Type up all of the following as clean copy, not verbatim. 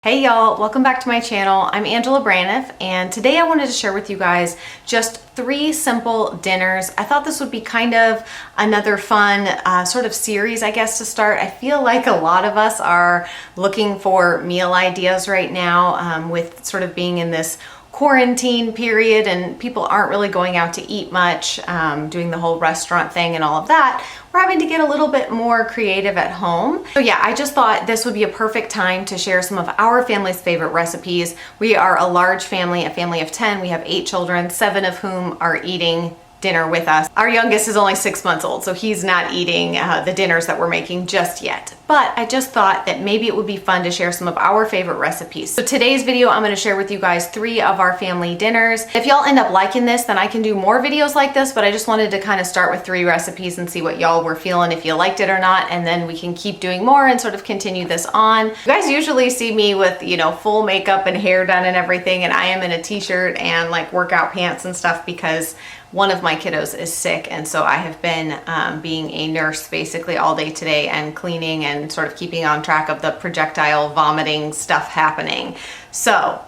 Hey y'all, welcome back to my channel. I'm Angela Braniff, and today I wanted to share with you guys just 3 simple dinners. I thought this would be kind of another fun sort of series, I guess, to start. I feel like a lot of us are looking for meal ideas right now with sort of being in this quarantine period and people aren't really going out to eat much, doing the whole restaurant thing and all of that. We're having to get a little bit more creative at home. So yeah, I just thought this would be a perfect time to share some of our family's favorite recipes. We are a large family, a family of 10. We have 8 children, 7 of whom are eating dinner with us. Our youngest is only 6 months old, so he's not eating the dinners that we're making just yet. But I just thought that maybe it would be fun to share some of our favorite recipes. So today's video, I'm gonna share with you guys 3 of our family dinners. If y'all end up liking this, then I can do more videos like this, but I just wanted to kind of start with 3 recipes and see what y'all were feeling, if you liked it or not, and then we can keep doing more and sort of continue this on. You guys usually see me with, you know, full makeup and hair done and everything, and I am in a t-shirt and like workout pants and stuff because one of my kiddos is sick, and so I have been being a nurse basically all day today and cleaning and sort of keeping on track of the projectile vomiting stuff happening. So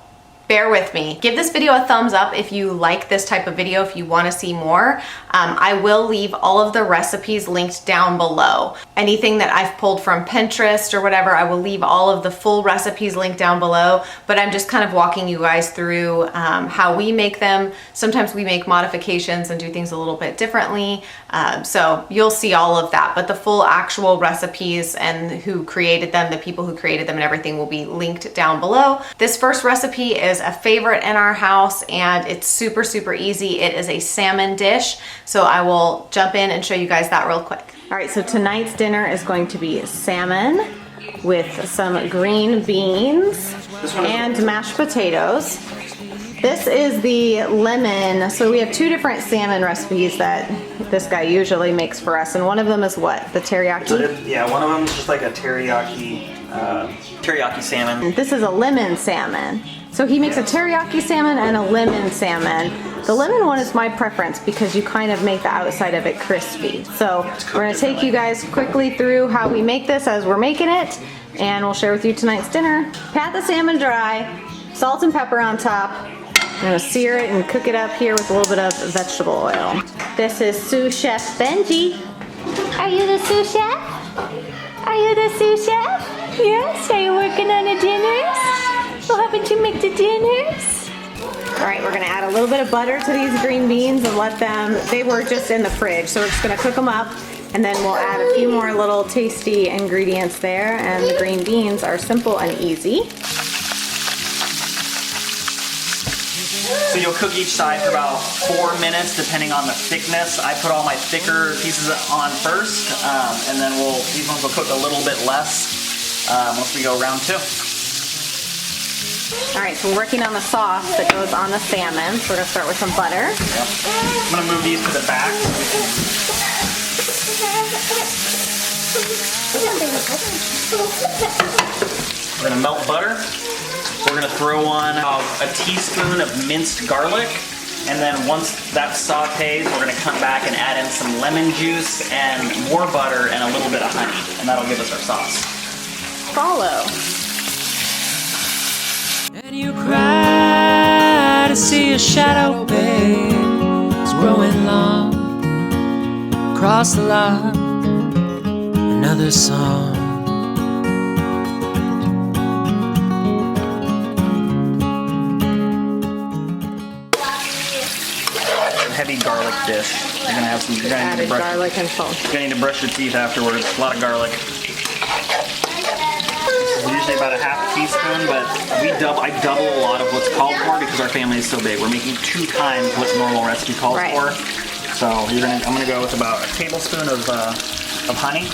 bear with me. Give this video a thumbs up if you like this type of video, if you want to see more. I will leave all of the recipes linked down below. Anything that I've pulled from Pinterest or whatever, I will leave all of the full recipes linked down below, but I'm just kind of walking you guys through how we make them. Sometimes we make modifications and do things a little bit differently, so you'll see all of that, but the full actual recipes and who created them, the people who created them and everything will be linked down below. This first recipe is a favorite in our house and it's super, super easy. It is a salmon dish. So I will jump in and show you guys that real quick. All right, so tonight's dinner is going to be salmon with some green beans and mashed potatoes. This is the lemon. So we have 2 different salmon recipes that this guy usually makes for us. And one of them is what? The teriyaki? Yeah, one of them is just like a teriyaki salmon. And this is a lemon salmon. So he makes a teriyaki salmon and a lemon salmon. The lemon one is my preference because you kind of make the outside of it crispy. So we're gonna take you guys quickly through how we make this as we're making it, and we'll share with you tonight's dinner. Pat the salmon dry, salt and pepper on top. I'm gonna sear it and cook it up here with a little bit of vegetable oil. This is sous chef Benji. Are you the sous chef? Are you the sous chef? Yes, are you working on the dinners? Well, haven't you make the dinners? All right, we're gonna add a little bit of butter to these green beans and let them, they were just in the fridge, so we're just gonna cook them up and then we'll add a few more little tasty ingredients there, and the green beans are simple and easy. So you'll cook each side for about 4 minutes depending on the thickness. I put all my thicker pieces on first, and then these ones will cook a little bit less once we go round 2. All right, so we're working on the sauce that goes on the salmon. So we're gonna start with some butter. Yep. I'm gonna move these to the back. We're gonna melt butter. We're gonna throw on a teaspoon of minced garlic. And then once that sautés, we're gonna come back and add in some lemon juice and more butter and a little bit of honey. And that'll give us our sauce. Follow. And you cry to see a shadow, babe. It's growing long across the lot. Another song. Heavy garlic dish. You're gonna have some. You're gonna need to brush. Garlic and salt. You're gonna need to brush your teeth afterwards. A lot of garlic. Usually about a half teaspoon, but I double a lot of what's called for because our family is so big. We're making 2 times what normal recipe calls for. So I'm gonna go with about a tablespoon of honey,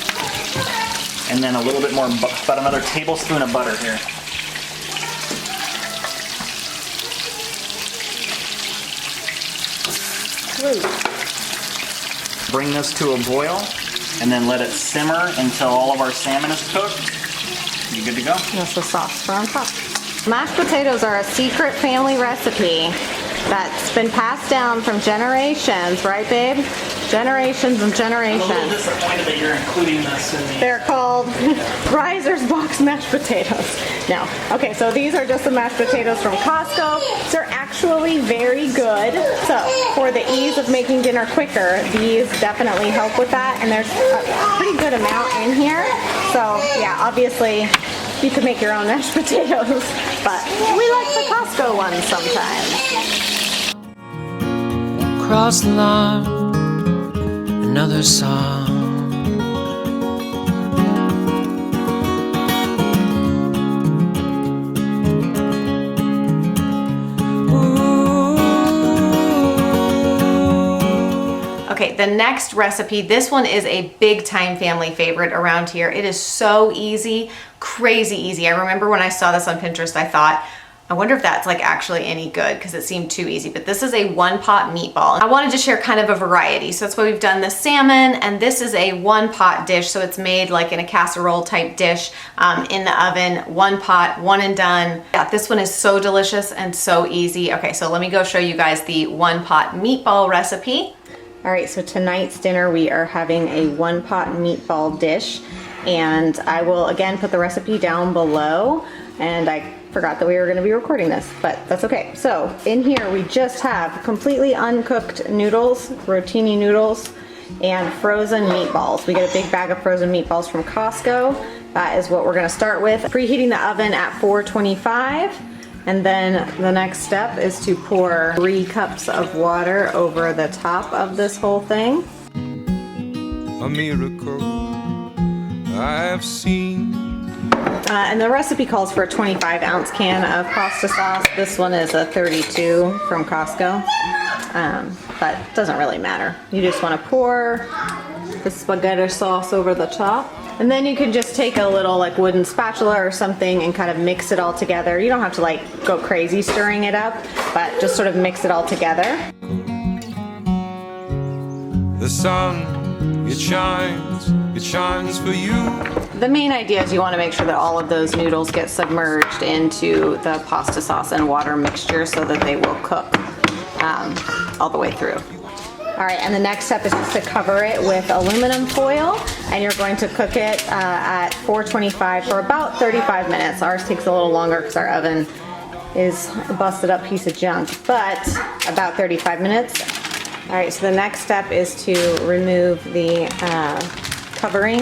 and then a little bit more, about another tablespoon of butter here. Bring this to a boil, and then let it simmer until all of our salmon is cooked. You good to go? That's the sauce for on top. Mashed potatoes are a secret family recipe that's been passed down from generations, right babe? Generations and generations. I'm a little disappointed that you're including this in the... They're called Riser's box mashed potatoes. No. Okay, so these are just the mashed potatoes from Costco. They're actually very good. So for the ease of making dinner quicker, these definitely help with that. And there's a pretty good amount in here. So yeah, obviously you could make your own mashed potatoes, but we like the Costco ones sometimes. Across the lawn, another song. Okay, the next recipe, this one is a big time family favorite around here. It is so easy, crazy easy. I remember when I saw this on Pinterest, I thought, I wonder if that's like actually any good because it seemed too easy, but this is a one pot meatball. I wanted to share kind of a variety. So that's why we've done the salmon, and this is a one pot dish. So it's made like in a casserole type dish in the oven, one pot, one and done. Yeah, this one is so delicious and so easy. Okay, so let me go show you guys the one pot meatball recipe. All right, so tonight's dinner we are having a one pot meatball dish, and I will again put the recipe down below, and I forgot that we were going to be recording this, but that's okay. So in here we just have completely uncooked noodles, rotini noodles, and frozen meatballs. We get a big bag of frozen meatballs from Costco. That is what we're going to start with. Preheating the oven at 425. And then the next step is to pour 3 cups of water over the top of this whole thing. A miracle I have seen. And the recipe calls for a 25-ounce can of pasta sauce. This one is a 32 from Costco, but it doesn't really matter. You just want to pour the spaghetti sauce over the top. And then you can just take a little like wooden spatula or something and kind of mix it all together. You don't have to like go crazy stirring it up, but just sort of mix it all together. The sun, it shines for you. The main idea is you want to make sure that all of those noodles get submerged into the pasta sauce and water mixture so that they will cook all the way through. All right, and the next step is just to cover it with aluminum foil, and you're going to cook it at 425 for about 35 minutes. Ours takes a little longer because our oven is a busted up piece of junk, but about 35 minutes. All right, so the next step is to remove the covering,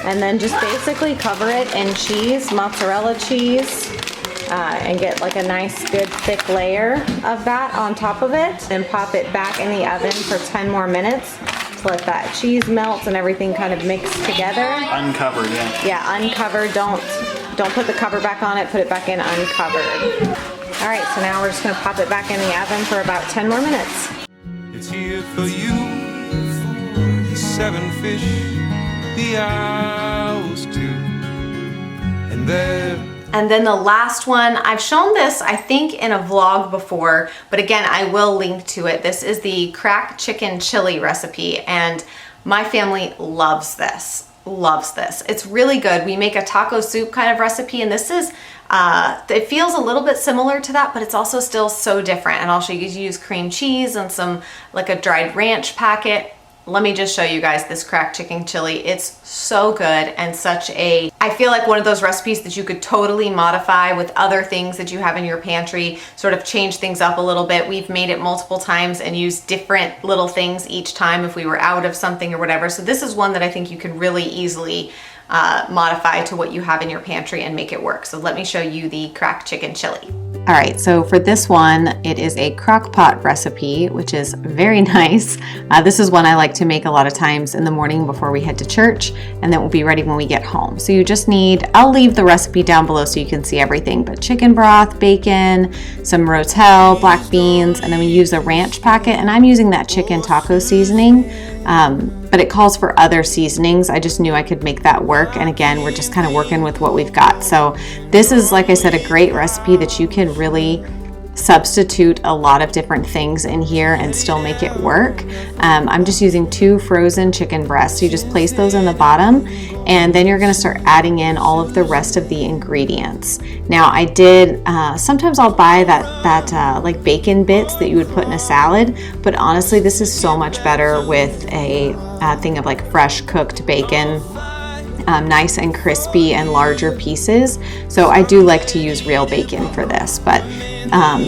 and then just basically cover it in cheese, mozzarella cheese, and get like a nice good thick layer of that on top of it, and pop it back in the oven for 10 more minutes to let that cheese melt and everything kind of mix together. Uncovered, yeah. Yeah, uncovered. Don't put the cover back on it, put it back in uncovered. All right, so now we're just gonna pop it back in the oven for about 10 more minutes. It's here for you. The 7 fish, the owls too, and there. And then the last one, I've shown this, I think, in a vlog before, but again, I will link to it. This is the cracked chicken chili recipe, and my family loves this, It's really good. We make a taco soup kind of recipe, and this is, it feels a little bit similar to that, but it's also still so different. And I'll show you, use cream cheese and some, like a dried ranch packet. Let me just show you guys this cracked chicken chili. It's so good and such a, I feel like one of those recipes that you could totally modify with other things that you have in your pantry, sort of change things up a little bit. We've made it multiple times and used different little things each time if we were out of something or whatever. So this is one that I think you can really easily modify to what you have in your pantry and make it work. So let me show you the cracked chicken chili. All right, so for this one, it is a crock pot recipe, which is very nice. This is one I like to make a lot of times in the morning before we head to church, and then we'll be ready when we get home. So you just need, I'll leave the recipe down below so you can see everything, but chicken broth, bacon, some rotel, black beans, and then we use a ranch packet, and I'm using that chicken taco seasoning, but it calls for other seasonings. I just knew I could make that work, and again, we're just kind of working with what we've got. So this is, like I said, a great recipe that you can really substitute a lot of different things in here and still make it work. I'm just using 2 frozen chicken breasts. You just place those in the bottom, and then you're going to start adding in all of the rest of the ingredients. Now I did, sometimes I'll buy that like bacon bits that you would put in a salad, but honestly this is so much better with a thing of like fresh cooked bacon. nice and crispy and larger pieces. So I do like to use real bacon for this, but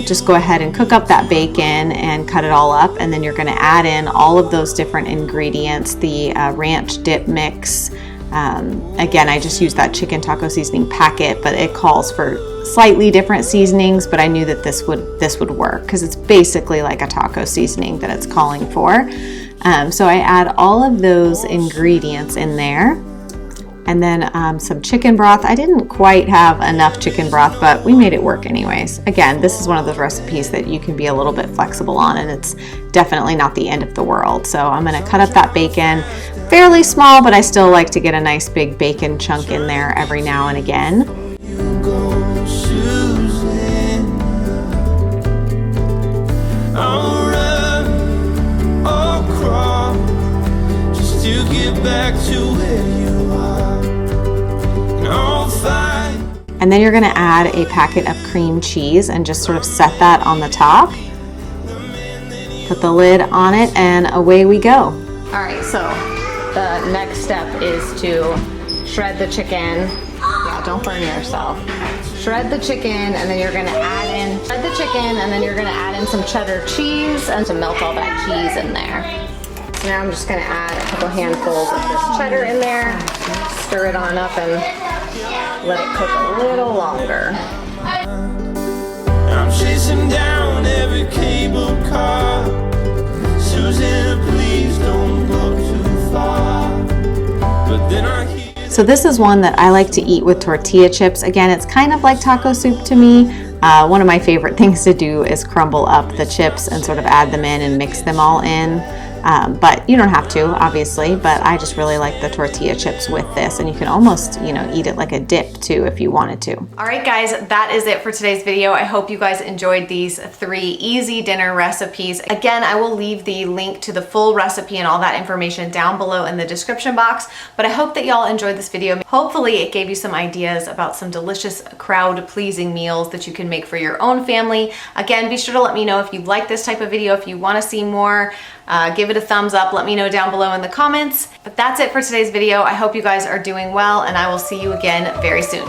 just go ahead and cook up that bacon and cut it all up, and then you're going to add in all of those different ingredients, the ranch dip mix. Again, I just used that chicken taco seasoning packet, but it calls for slightly different seasonings, but I knew that this would work because it's basically like a taco seasoning that it's calling for. So I add all of those ingredients in there. And then some chicken broth. I didn't quite have enough chicken broth, but we made it work anyways. Again, this is one of those recipes that you can be a little bit flexible on, and it's definitely not the end of the world. So I'm gonna cut up that bacon, fairly small, but I still like to get a nice big bacon chunk in there every now and again. And then you're gonna add a packet of cream cheese and just sort of set that on the top. Put the lid on it and away we go. All right, so the next step is to shred the chicken. Yeah, don't burn yourself. Shred the chicken, and then you're gonna add in some cheddar cheese and to melt all that cheese in there. So now I'm just gonna add a couple handfuls of this cheddar in there, stir it on up and let it cook a little longer. I'm chasing down every cable car. Susan, please don't go too far. But then I hear... So this is one that I like to eat with tortilla chips. Again, it's kind of like taco soup to me. One of my favorite things to do is crumble up the chips and sort of add them in and mix them all in. But you don't have to, obviously, but I just really like the tortilla chips with this, and you can almost, eat it like a dip too if you wanted to. All right, guys, that is it for today's video. I hope you guys enjoyed these 3 easy dinner recipes. Again, I will leave the link to the full recipe and all that information down below in the description box, but I hope that y'all enjoyed this video. Hopefully it gave you some ideas about some delicious crowd-pleasing meals that you can make for your own family. Again, be sure to let me know if you like this type of video, if you want to see more. Give it a thumbs up, let me know down below in the comments. But that's it for today's video. I hope you guys are doing well, and I will see you again very soon.